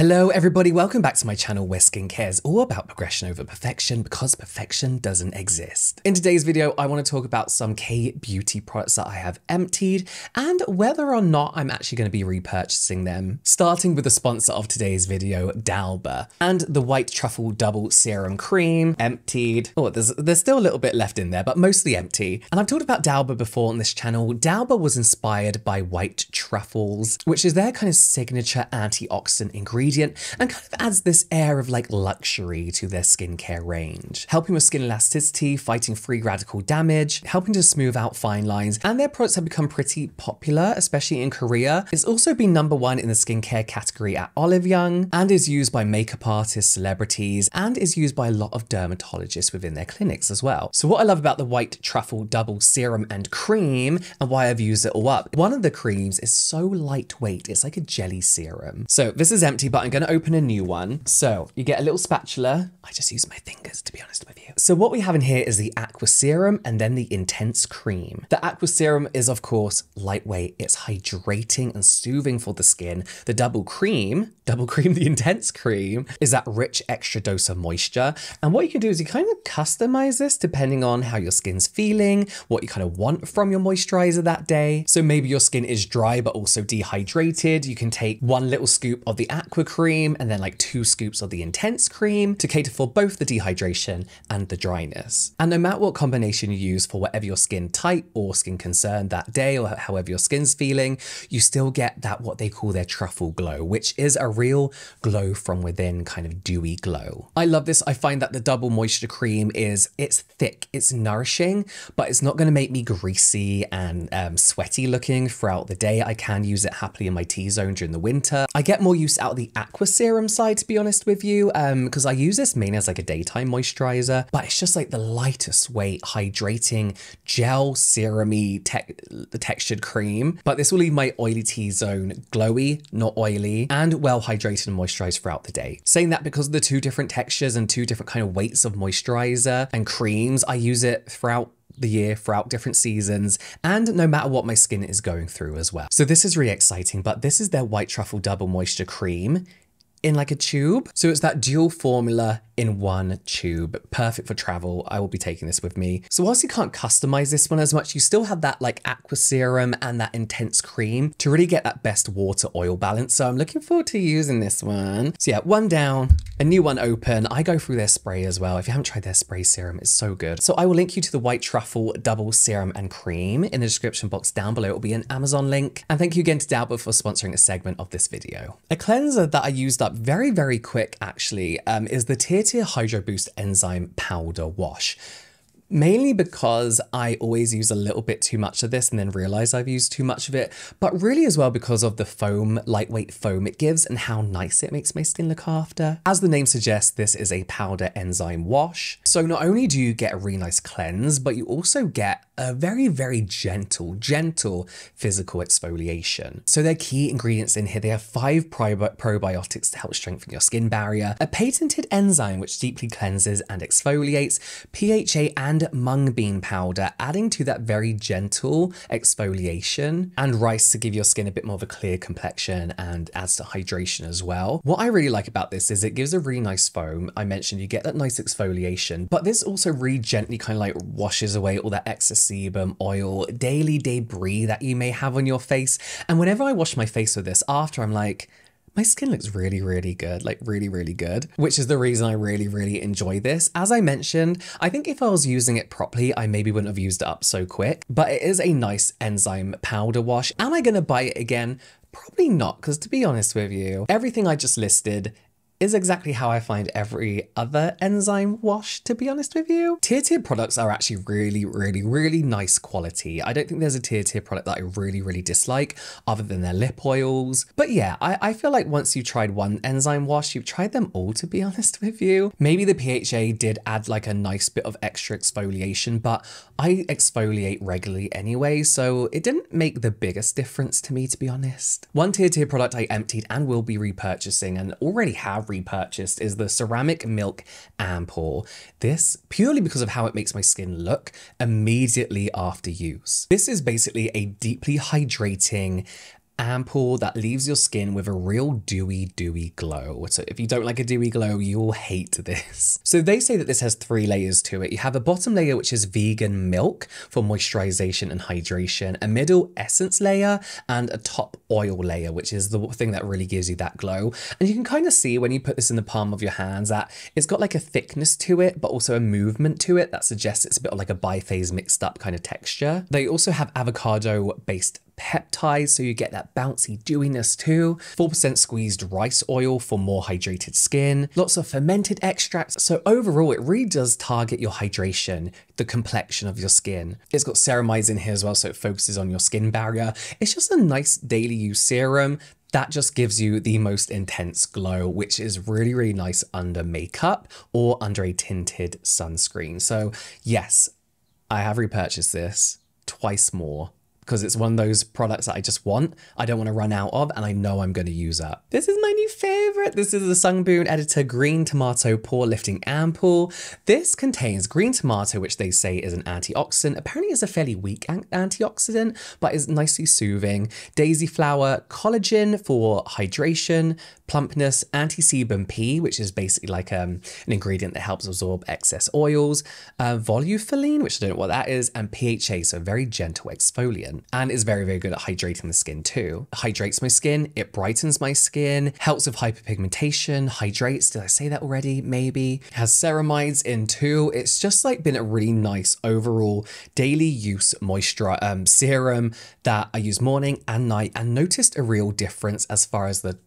Hello everybody, welcome back to my channel where skincare is all about progression over perfection because perfection doesn't exist. In today's video, I want to talk about some K-beauty products that I have emptied and whether or not I'm actually going to be repurchasing them. Starting with the sponsor of today's video, Dalba, and the White Truffle Double Serum Cream, emptied. Oh, there's still a little bit left in there, but mostly empty. And I've talked about Dalba before on this channel. Dalba was inspired by white truffles, which is their kind of signature antioxidant ingredient and kind of adds this air of like luxury to their skincare range, helping with skin elasticity, fighting free radical damage, helping to smooth out fine lines, and their products have become pretty popular, especially in Korea. It's also been #1 in the skincare category at Olive Young and is used by makeup artists, celebrities, and is used by a lot of dermatologists within their clinics as well. So what I love about the White Truffle Double Serum and Cream and why I've used it all up, one of the creams is so lightweight, it's like a jelly serum. So this is empty, but I'm going to open a new one. So you get a little spatula. I just use my fingers, to be honest with you. So what we have in here is the Aqua Serum and then the Intense Cream. The Aqua Serum is of course lightweight. It's hydrating and soothing for the skin. The Double Cream, the Intense Cream, is that rich extra dose of moisture. And what you can do is you kind of customize this depending on how your skin's feeling, what you kind of want from your moisturizer that day. So maybe your skin is dry but also dehydrated. You can take one little scoop of the Aqua Cream and then like 2 scoops of the Intense Cream to cater for both the dehydration and the dryness. And no matter what combination you use for whatever your skin type or skin concern that day or however your skin's feeling, you still get that what they call their truffle glow, which is a real glow from within kind of dewy glow. I love this. I find that the Double Moisture Cream it's thick, it's nourishing, but it's not going to make me greasy and sweaty looking throughout the day. I can use it happily in my T-zone during the winter. I get more use out of the Aqua Serum side, to be honest with you, because I use this mainly as like a daytime moisturizer, but it's just like the lightest weight, hydrating, gel, serum-y, textured cream. But this will leave my oily T-zone glowy, not oily, and well hydrated and moisturized throughout the day. Saying that because of the 2 different textures and 2 different kind of weights of moisturizer and creams, I use it throughout the year, throughout different seasons, and no matter what my skin is going through as well. So this is really exciting, but this is their White Truffle Double Moisture Cream in like a tube. So it's that dual formula in one tube, perfect for travel. I will be taking this with me. So whilst you can't customize this one as much, you still have that like Aqua Serum and that Intense Cream to really get that best water oil balance. So I'm looking forward to using this one. So yeah, one down, a new one open. I go through their spray as well. If you haven't tried their spray serum, it's so good. So I will link you to the White Truffle Double Serum and Cream in the description box down below. It will be an Amazon link. And thank you again to Dalba for sponsoring a segment of this video. A cleanser that I used up very, very quick actually is the Tear Hydro Boost Enzyme Powder Wash. Mainly because I always use a little bit too much of this and then realize I've used too much of it, but really as well because of the foam, lightweight foam it gives and how nice it makes my skin look after. As the name suggests, this is a powder enzyme wash. So not only do you get a really nice cleanse, but you also get a very, very gentle physical exfoliation. So their key ingredients in here, they have 5 probiotics to help strengthen your skin barrier, a patented enzyme which deeply cleanses and exfoliates, PHA and mung bean powder, adding to that very gentle exfoliation, and rice to give your skin a bit more of a clear complexion and adds to hydration as well. What I really like about this is it gives a really nice foam. I mentioned you get that nice exfoliation, but this also really gently kind of like washes away all that excess sebum, oil, daily debris that you may have on your face. And whenever I wash my face with this after, I'm like, my skin looks really, really good, like really, really good, which is the reason I really, really enjoy this. As I mentioned, I think if I was using it properly, I maybe wouldn't have used it up so quick, but it is a nice enzyme powder wash. Am I going to buy it again? Probably not, because to be honest with you, everything I just listed is exactly how I find every other enzyme wash, to be honest with you. Tear products are actually really, really, really nice quality. I don't think there's a Tear product that I really, really dislike other than their lip oils. But yeah, I feel like once you've tried one enzyme wash, you've tried them all, to be honest with you. Maybe the PHA did add like a nice bit of extra exfoliation, but I exfoliate regularly anyway, so it didn't make the biggest difference to me, to be honest. One Tear product I emptied and will be repurchasing and already have repurchased is the Ceramic Milk Ampoule. This purely because of how it makes my skin look immediately after use. This is basically a deeply hydrating ample that leaves your skin with a real dewy glow. So if you don't like a dewy glow, you'll hate this. So they say that this has 3 layers to it. You have a bottom layer, which is vegan milk for moisturization and hydration, a middle essence layer, and a top oil layer, which is the thing that really gives you that glow. And you can kind of see when you put this in the palm of your hands that it's got like a thickness to it, but also a movement to it that suggests it's a bit of like a biphase mixed up kind of texture. They also have avocado based peptides, so you get that bouncy dewiness too. 4% squeezed rice oil for more hydrated skin. Lots of fermented extracts. So overall, it really does target your hydration, the complexion of your skin. It's got ceramides in here as well, so it focuses on your skin barrier. It's just a nice daily use serum that just gives you the most intense glow, which is really nice under makeup or under a tinted sunscreen. So yes, I have repurchased this twice more, because it's one of those products that I just want, I don't want to run out of, and I know I'm going to use up. This is my new favorite. This is the Sunboon Editor Green Tomato Pore Lifting Ampoule. This contains green tomato, which they say is an antioxidant. Apparently it's a fairly weak antioxidant, but is nicely soothing. Daisy flower, collagen for hydration, plumpness, anti-sebum P, which is basically like an ingredient that helps absorb excess oils, volufiline, which I don't know what that is, and PHA, so very gentle exfoliant. And is very good at hydrating the skin too. It hydrates my skin, it brightens my skin, helps with hyperpigmentation, hydrates, did I say that already? Maybe. It has ceramides in too. It's just like been a really nice overall daily use moisture serum that I use morning and night, and noticed a real difference as far as the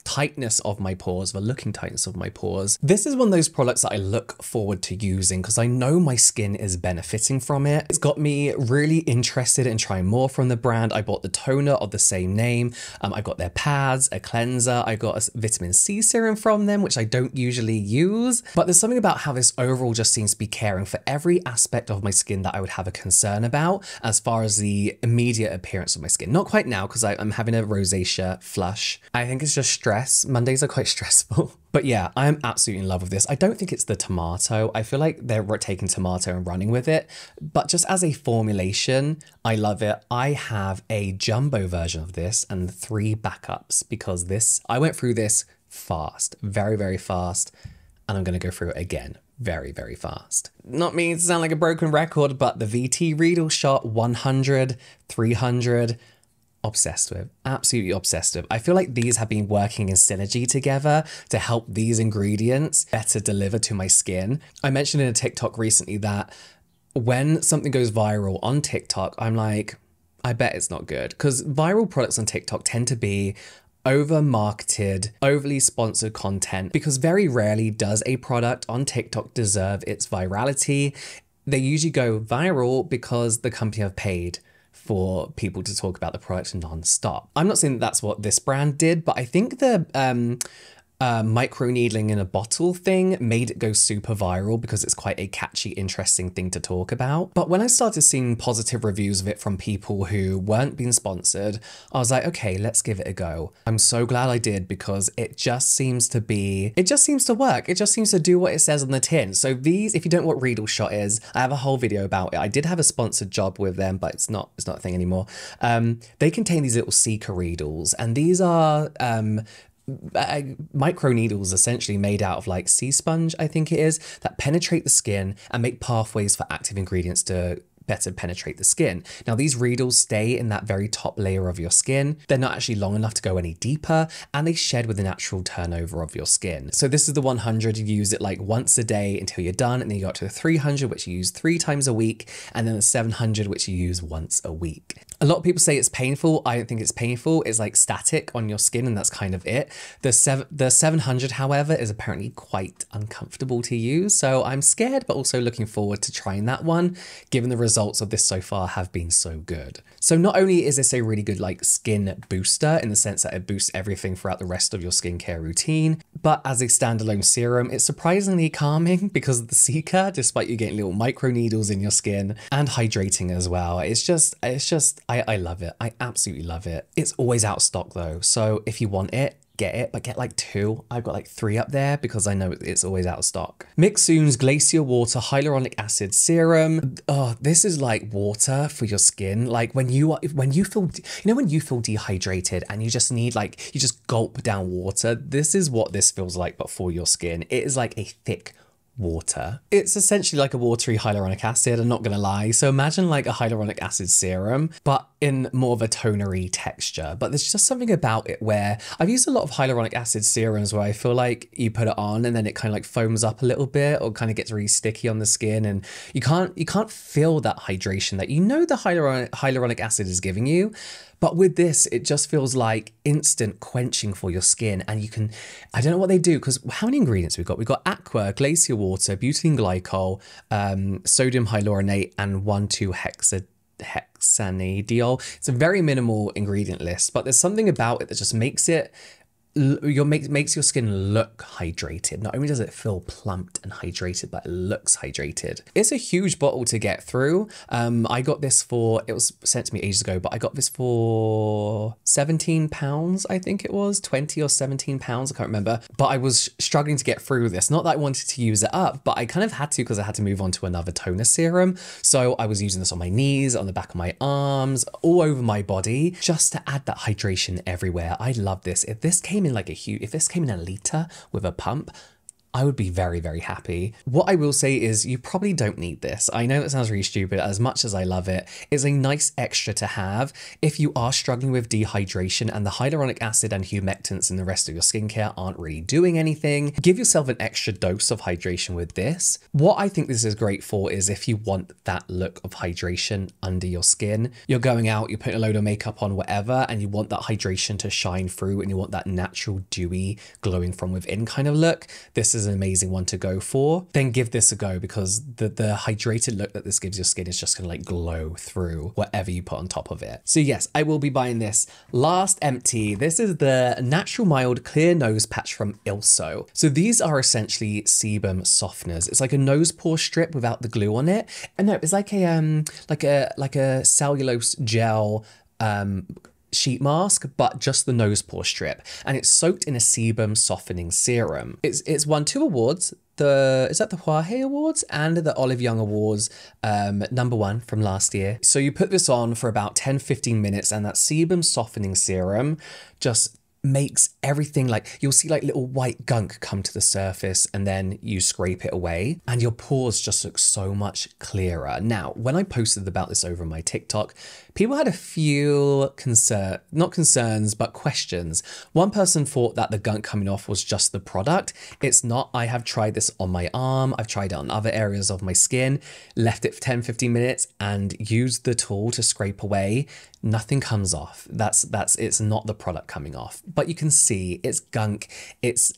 tightness of my pores, the looking tightness of my pores. This is one of those products that I look forward to using because I know my skin is benefiting from it. It's got me really interested in trying more from the brand. I bought the toner of the same name. I got their pads, a cleanser. I got a vitamin C serum from them, which I don't usually use. But there's something about how this overall just seems to be caring for every aspect of my skin that I would have a concern about as far as the immediate appearance of my skin. Not quite now because I'm having a rosacea flush. I think it's just stress. Mondays are quite stressful. But yeah, I am absolutely in love with this. I don't think it's the tomato. I feel like they're taking tomato and running with it. But just as a formulation, I love it. I have a jumbo version of this and 3 backups because I went through this fast, very fast. And I'm going to go through it again very fast. Not meaning to sound like a broken record, but the VT Riedel Shot 100, 300, obsessed with, absolutely obsessed with. I feel like these have been working in synergy together to help these ingredients better deliver to my skin. I mentioned in a TikTok recently that when something goes viral on TikTok, I'm like, I bet it's not good, because viral products on TikTok tend to be over-marketed, overly sponsored content, because very rarely does a product on TikTok deserve its virality. They usually go viral because the company have paid for people to talk about the product non-stop. I'm not saying that that's what this brand did, but I think the micro needling in a bottle thing made it go super viral because it's quite a catchy, interesting thing to talk about. But when I started seeing positive reviews of it from people who weren't being sponsored, I was like, okay, let's give it a go. I'm so glad I did because it just seems to work. It just seems to do what it says on the tin. So these, if you don't know what Riedel Shot is, I have a whole video about it. I did have a sponsored job with them, but it's not a thing anymore. They contain these little Cica Riedels, and these are micro needles essentially made out of like sea sponge, I think it is, that penetrate the skin and make pathways for active ingredients to better penetrate the skin. Now these Riedels stay in that very top layer of your skin. They're not actually long enough to go any deeper, and they shed with the natural turnover of your skin. So this is the 100, you use it like once a day until you're done, and then you got to the 300, which you use 3 times a week, and then the 700, which you use once a week. A lot of people say it's painful. I don't think it's painful. It's like static on your skin, and that's kind of it. The 700, however, is apparently quite uncomfortable to use. So I'm scared, but also looking forward to trying that one, given the results of this so far have been so good. So not only is this a really good like skin booster in the sense that it boosts everything throughout the rest of your skincare routine, but as a standalone serum, it's surprisingly calming because of the Cica, despite you getting little micro needles in your skin, and hydrating as well. It's just, I love it. I absolutely love it. It's always out of stock though. So if you want it, get it, but get like 2. I've got like 3 up there because I know it's always out of stock. Mixsoon's Glacier Water Hyaluronic Acid Serum. Oh, this is like water for your skin. Like when you feel, when you feel dehydrated and you just need you just gulp down water. This is what this feels like, but for your skin. It is like a thick water. It's essentially like a watery hyaluronic acid, I'm not gonna lie. So imagine like a hyaluronic acid serum, but in more of a tonery texture. But there's just something about it where I've used a lot of hyaluronic acid serums where I feel like you put it on and then it kind of like foams up a little bit or kind of gets really sticky on the skin, and you can't feel that hydration that the hyaluronic acid is giving you. But with this, it just feels like instant quenching for your skin. And you can, I don't know what they do, because how many ingredients we've got? We've got aqua, glacier water, butylene glycol, sodium hyaluronate, and 1,2-hexanediol. It's a very minimal ingredient list, but there's something about it that just makes your skin look hydrated. Not only does it feel plumped and hydrated, but it looks hydrated. It's a huge bottle to get through. I got this it was sent to me ages ago, but I got this for £17, I think it was, 20 or 17 pounds, I can't remember. But I was struggling to get through this. Not that I wanted to use it up, but I kind of had to because I had to move on to another toner serum. So I was using this on my knees, on the back of my arms, all over my body, just to add that hydration everywhere. I love this. If this came in if this came in a litre with a pump, I would be very, very happy. What I will say is you probably don't need this. I know that sounds really stupid. As much as I love it, it's a nice extra to have if you are struggling with dehydration and the hyaluronic acid and humectants in the rest of your skincare aren't really doing anything. Give yourself an extra dose of hydration with this. What I think this is great for is if you want that look of hydration under your skin. You're going out, you're putting a load of makeup on, whatever, and you want that hydration to shine through and you want that natural, dewy, glowing from within kind of look. This is an amazing one to go for. Then give this a go, because the hydrated look that this gives your skin is just gonna like glow through whatever you put on top of it. So yes, I will be buying this. Last empty, this is the Natural Mild Clear Nose Patch from Ilso. So these are essentially sebum softeners. It's like a nose pore strip without the glue on it. And no, it's like a cellulose gel sheet mask, but just the nose pore strip, and it's soaked in a sebum softening serum. It's won 2 awards. Is that the Huahe Awards and the Olive Young Awards, #1 from last year. So you put this on for about 10-15 minutes, and that sebum softening serum just makes everything, like you'll see like little white gunk come to the surface, and then you scrape it away and your pores just look so much clearer. Now, when I posted about this over my TikTok, people had a few not concerns, but questions. One person thought that the gunk coming off was just the product. It's not. I have tried this on my arm. I've tried it on other areas of my skin, left it for 10-15 minutes and used the tool to scrape away. Nothing comes off. It's not the product coming off, but you can see it's gunk. It's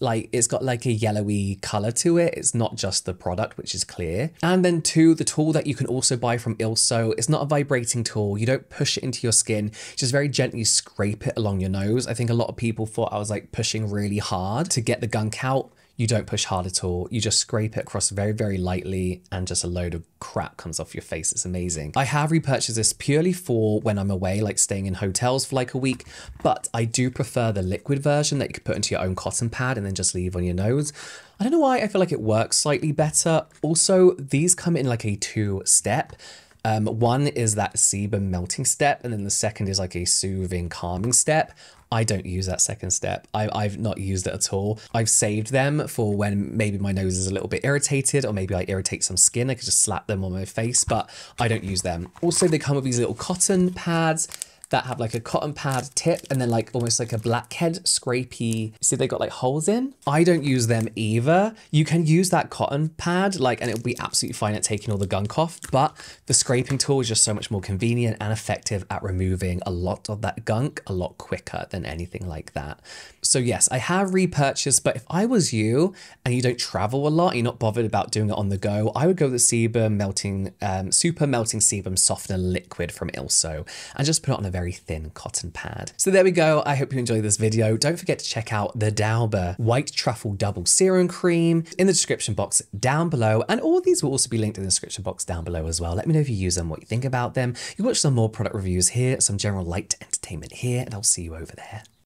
got like a yellowy color to it. It's not just the product, which is clear. And then 2, the tool that you can also buy from Ilso, it's not a vibrating tool. You don't push it into your skin, just very gently scrape it along your nose. I think a lot of people thought I was like pushing really hard to get the gunk out. You don't push hard at all. You just scrape it across very, very lightly, and just a load of crap comes off your face. It's amazing. I have repurchased this purely for when I'm away, like staying in hotels for like a week, but I do prefer the liquid version that you could put into your own cotton pad and then just leave on your nose. I don't know why, I feel like it works slightly better. Also, these come in like a 2-step. One is that sebum melting step, and then the second is like a soothing, calming step. I don't use that second step. I've not used it at all. I've saved them for when maybe my nose is a little bit irritated, or maybe I irritate some skin. I could just slap them on my face, but I don't use them. Also, they come with these little cotton pads that have like a cotton pad tip and then like almost like a blackhead scrapey. See, they got like holes in. I don't use them either. You can use that cotton pad and it'll be absolutely fine at taking all the gunk off, but the scraping tool is just so much more convenient and effective at removing a lot of that gunk a lot quicker than anything like that. So yes, I have repurchased, but if I was you and you don't travel a lot, you're not bothered about doing it on the go, I would go with the Sebum melting, super melting sebum softener liquid from Ilso and just put it on a very thin cotton pad. So there we go. I hope you enjoyed this video. Don't forget to check out the Dauber White Truffle Double Serum Cream in the description box down below. And all of these will also be linked in the description box down below as well. Let me know if you use them, what you think about them. You watch some more product reviews here, some general light entertainment here, and I'll see you over there.